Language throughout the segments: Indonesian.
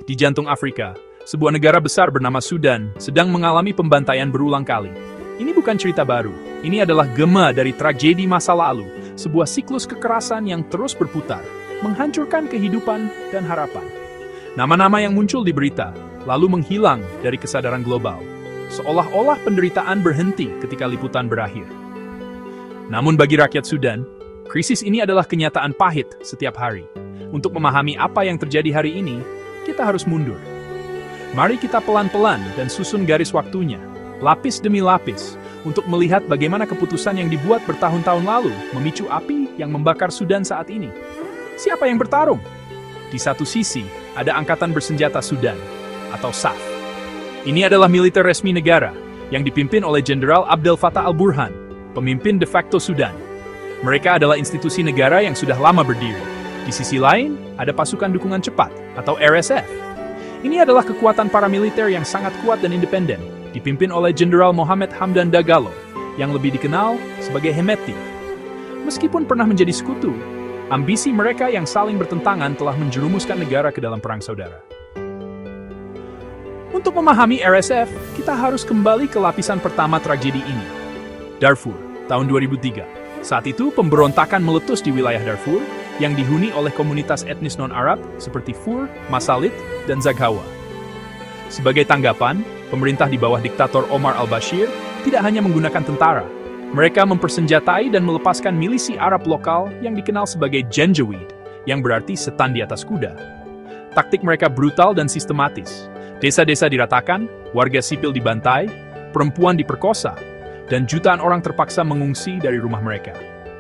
Di jantung Afrika, sebuah negara besar bernama Sudan sedang mengalami pembantaian berulang kali. Ini bukan cerita baru. Ini adalah gema dari tragedi masa lalu, sebuah siklus kekerasan yang terus berputar, menghancurkan kehidupan dan harapan. Nama-nama yang muncul di berita, lalu menghilang dari kesadaran global, seolah-olah penderitaan berhenti ketika liputan berakhir. Namun bagi rakyat Sudan, krisis ini adalah kenyataan pahit setiap hari. Untuk memahami apa yang terjadi hari ini, kita harus mundur. Mari kita pelan-pelan dan susun garis waktunya, lapis demi lapis, untuk melihat bagaimana keputusan yang dibuat bertahun-tahun lalu memicu api yang membakar Sudan saat ini. Siapa yang bertarung? Di satu sisi, ada Angkatan Bersenjata Sudan, atau SAF. Ini adalah militer resmi negara, yang dipimpin oleh Jenderal Abdel Fattah al-Burhan, pemimpin de facto Sudan. Mereka adalah institusi negara yang sudah lama berdiri. Di sisi lain, ada pasukan dukungan cepat, atau RSF. Ini adalah kekuatan paramiliter yang sangat kuat dan independen, dipimpin oleh Jenderal Mohamed Hamdan Dagalo, yang lebih dikenal sebagai Hemeti. Meskipun pernah menjadi sekutu, ambisi mereka yang saling bertentangan telah menjerumuskan negara ke dalam perang saudara. Untuk memahami RSF, kita harus kembali ke lapisan pertama tragedi ini. Darfur, tahun 2003. Saat itu, pemberontakan meletus di wilayah Darfur, yang dihuni oleh komunitas etnis non-Arab seperti Fur, Masalit, dan Zaghawa. Sebagai tanggapan, pemerintah di bawah diktator Omar al-Bashir tidak hanya menggunakan tentara. Mereka mempersenjatai dan melepaskan milisi Arab lokal yang dikenal sebagai Janjaweed, yang berarti setan di atas kuda. Taktik mereka brutal dan sistematis. Desa-desa diratakan, warga sipil dibantai, perempuan diperkosa, dan jutaan orang terpaksa mengungsi dari rumah mereka.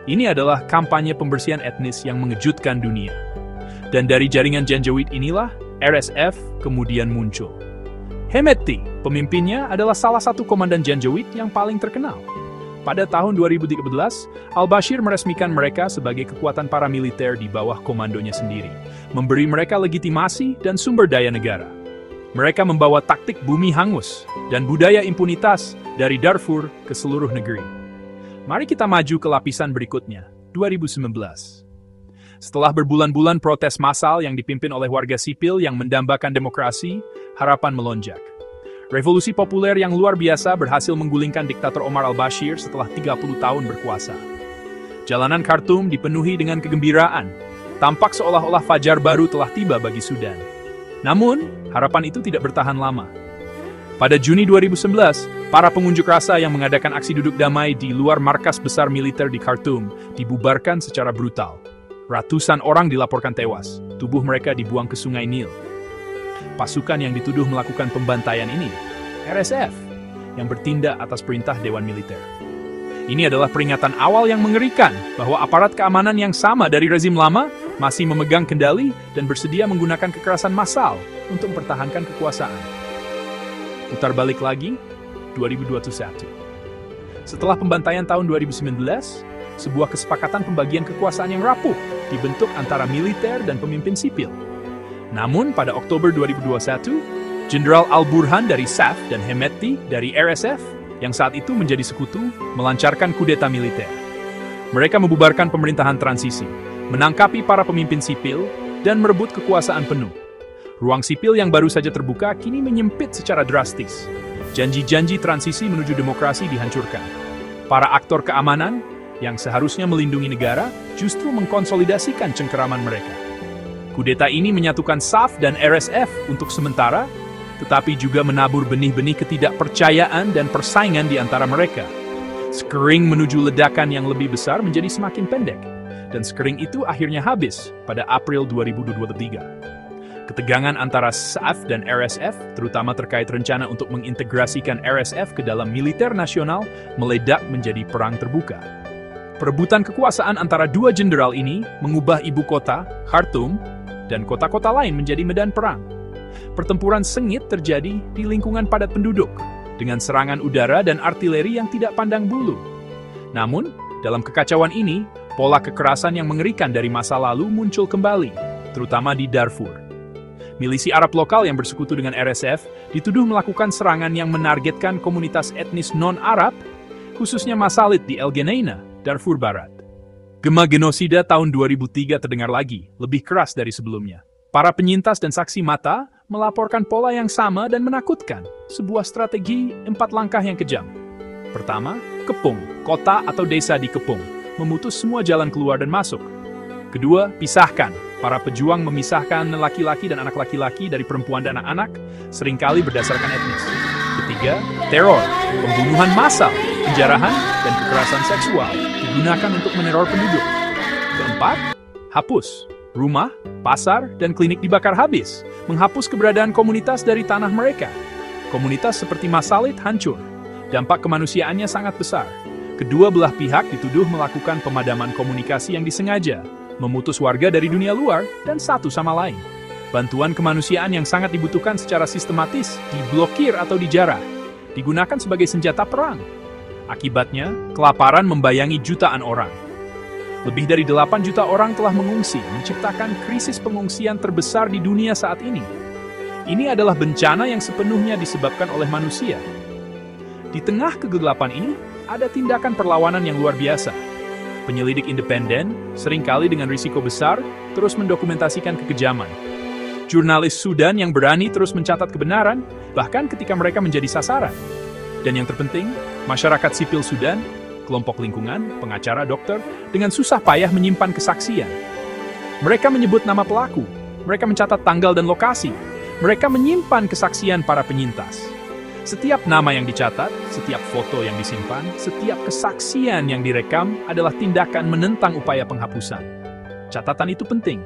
Ini adalah kampanye pembersihan etnis yang mengejutkan dunia. Dan dari jaringan Janjaweed inilah, RSF kemudian muncul. Hemeti, pemimpinnya adalah salah satu komandan Janjaweed yang paling terkenal. Pada tahun 2013, al-Bashir meresmikan mereka sebagai kekuatan paramiliter di bawah komandonya sendiri, memberi mereka legitimasi dan sumber daya negara. Mereka membawa taktik bumi hangus dan budaya impunitas dari Darfur ke seluruh negeri. Mari kita maju ke lapisan berikutnya, 2019. Setelah berbulan-bulan protes massal yang dipimpin oleh warga sipil yang mendambakan demokrasi, harapan melonjak. Revolusi populer yang luar biasa berhasil menggulingkan diktator Omar al-Bashir setelah 30 tahun berkuasa. Jalanan Khartoum dipenuhi dengan kegembiraan, tampak seolah-olah fajar baru telah tiba bagi Sudan. Namun, harapan itu tidak bertahan lama. Pada Juni 2011, para pengunjuk rasa yang mengadakan aksi duduk damai di luar markas besar militer di Khartoum dibubarkan secara brutal. Ratusan orang dilaporkan tewas, tubuh mereka dibuang ke sungai Nil. Pasukan yang dituduh melakukan pembantaian ini, RSF, yang bertindak atas perintah Dewan Militer. Ini adalah peringatan awal yang mengerikan bahwa aparat keamanan yang sama dari rezim lama masih memegang kendali dan bersedia menggunakan kekerasan massal untuk mempertahankan kekuasaan. Putar balik lagi, 2021. Setelah pembantaian tahun 2019, sebuah kesepakatan pembagian kekuasaan yang rapuh dibentuk antara militer dan pemimpin sipil. Namun, pada Oktober 2021, Jenderal al-Burhan dari SAF dan Hemeti dari RSF, yang saat itu menjadi sekutu, melancarkan kudeta militer. Mereka membubarkan pemerintahan transisi, menangkapi para pemimpin sipil, dan merebut kekuasaan penuh. Ruang sipil yang baru saja terbuka kini menyempit secara drastis. Janji-janji transisi menuju demokrasi dihancurkan. Para aktor keamanan, yang seharusnya melindungi negara, justru mengkonsolidasikan cengkeraman mereka. Kudeta ini menyatukan SAF dan RSF untuk sementara, tetapi juga menabur benih-benih ketidakpercayaan dan persaingan di antara mereka. Skering menuju ledakan yang lebih besar menjadi semakin pendek, dan skering itu akhirnya habis pada April 2023. Ketegangan antara SAF dan RSF, terutama terkait rencana untuk mengintegrasikan RSF ke dalam militer nasional, meledak menjadi perang terbuka. Perebutan kekuasaan antara dua jenderal ini mengubah ibu kota, Khartoum, dan kota-kota lain menjadi medan perang. Pertempuran sengit terjadi di lingkungan padat penduduk, dengan serangan udara dan artileri yang tidak pandang bulu. Namun, dalam kekacauan ini, pola kekerasan yang mengerikan dari masa lalu muncul kembali, terutama di Darfur. Milisi Arab lokal yang bersekutu dengan RSF dituduh melakukan serangan yang menargetkan komunitas etnis non-Arab, khususnya Masalit di El Geneina, Darfur Barat. Gema genosida tahun 2003 terdengar lagi, lebih keras dari sebelumnya. Para penyintas dan saksi mata melaporkan pola yang sama dan menakutkan, sebuah strategi 4 langkah yang kejam. Pertama, kepung, kota atau desa dikepung, memutus semua jalan keluar dan masuk. Kedua, pisahkan. Para pejuang memisahkan laki-laki dan anak laki-laki dari perempuan dan anak-anak, seringkali berdasarkan etnis. Ketiga, teror, pembunuhan massal, penjarahan, dan kekerasan seksual digunakan untuk meneror penduduk. Keempat, hapus. Rumah, pasar, dan klinik dibakar habis, menghapus keberadaan komunitas dari tanah mereka. Komunitas seperti Masalit hancur. Dampak kemanusiaannya sangat besar. Kedua belah pihak dituduh melakukan pemadaman komunikasi yang disengaja, memutus warga dari dunia luar dan satu sama lain. Bantuan kemanusiaan yang sangat dibutuhkan secara sistematis diblokir atau dijarah, digunakan sebagai senjata perang. Akibatnya, kelaparan membayangi jutaan orang. Lebih dari 8 juta orang telah mengungsi, menciptakan krisis pengungsian terbesar di dunia saat ini. Ini adalah bencana yang sepenuhnya disebabkan oleh manusia. Di tengah kegelapan ini, ada tindakan perlawanan yang luar biasa. Penyelidik independen, seringkali dengan risiko besar, terus mendokumentasikan kekejaman. Jurnalis Sudan yang berani terus mencatat kebenaran, bahkan ketika mereka menjadi sasaran. Dan yang terpenting, masyarakat sipil Sudan, kelompok lingkungan, pengacara, dokter, dengan susah payah menyimpan kesaksian. Mereka menyebut nama pelaku, mereka mencatat tanggal dan lokasi, mereka menyimpan kesaksian para penyintas. Setiap nama yang dicatat, setiap foto yang disimpan, setiap kesaksian yang direkam adalah tindakan menentang upaya penghapusan. Catatan itu penting,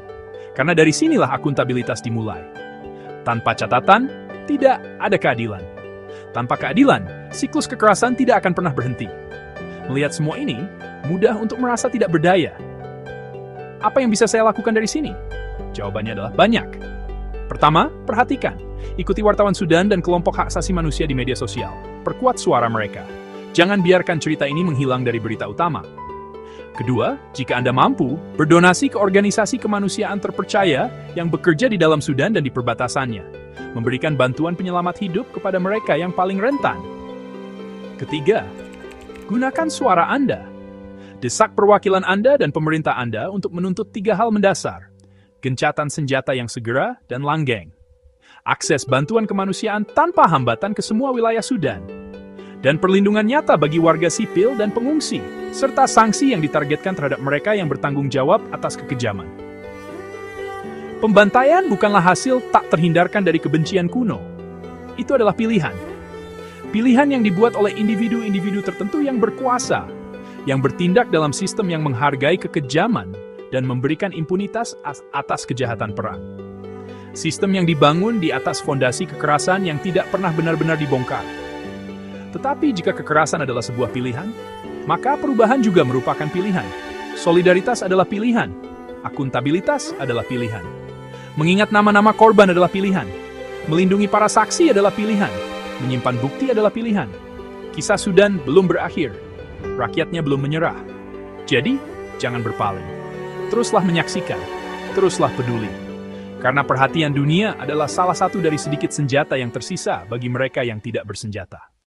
karena dari sinilah akuntabilitas dimulai. Tanpa catatan, tidak ada keadilan. Tanpa keadilan, siklus kekerasan tidak akan pernah berhenti. Melihat semua ini, mudah untuk merasa tidak berdaya. Apa yang bisa saya lakukan dari sini? Jawabannya adalah banyak. Pertama, perhatikan. Ikuti wartawan Sudan dan kelompok hak asasi manusia di media sosial. Perkuat suara mereka. Jangan biarkan cerita ini menghilang dari berita utama. Kedua, jika Anda mampu, berdonasi ke organisasi kemanusiaan terpercaya yang bekerja di dalam Sudan dan di perbatasannya. Memberikan bantuan penyelamat hidup kepada mereka yang paling rentan. Ketiga, gunakan suara Anda. Desak perwakilan Anda dan pemerintah Anda untuk menuntut 3 hal mendasar. Gencatan senjata yang segera dan langgeng. Akses bantuan kemanusiaan tanpa hambatan ke semua wilayah Sudan. Dan perlindungan nyata bagi warga sipil dan pengungsi, serta sanksi yang ditargetkan terhadap mereka yang bertanggung jawab atas kekejaman. Pembantaian bukanlah hasil tak terhindarkan dari kebencian kuno. Itu adalah pilihan. Pilihan yang dibuat oleh individu-individu tertentu yang berkuasa, yang bertindak dalam sistem yang menghargai kekejaman dan memberikan impunitas atas kejahatan perang. Sistem yang dibangun di atas fondasi kekerasan yang tidak pernah benar-benar dibongkar. Tetapi jika kekerasan adalah sebuah pilihan, maka perubahan juga merupakan pilihan. Solidaritas adalah pilihan. Akuntabilitas adalah pilihan. Mengingat nama-nama korban adalah pilihan. Melindungi para saksi adalah pilihan. Menyimpan bukti adalah pilihan. Kisah Sudan belum berakhir. Rakyatnya belum menyerah. Jadi, jangan berpaling. Teruslah menyaksikan. Teruslah peduli. Karena perhatian dunia adalah salah satu dari sedikit senjata yang tersisa bagi mereka yang tidak bersenjata.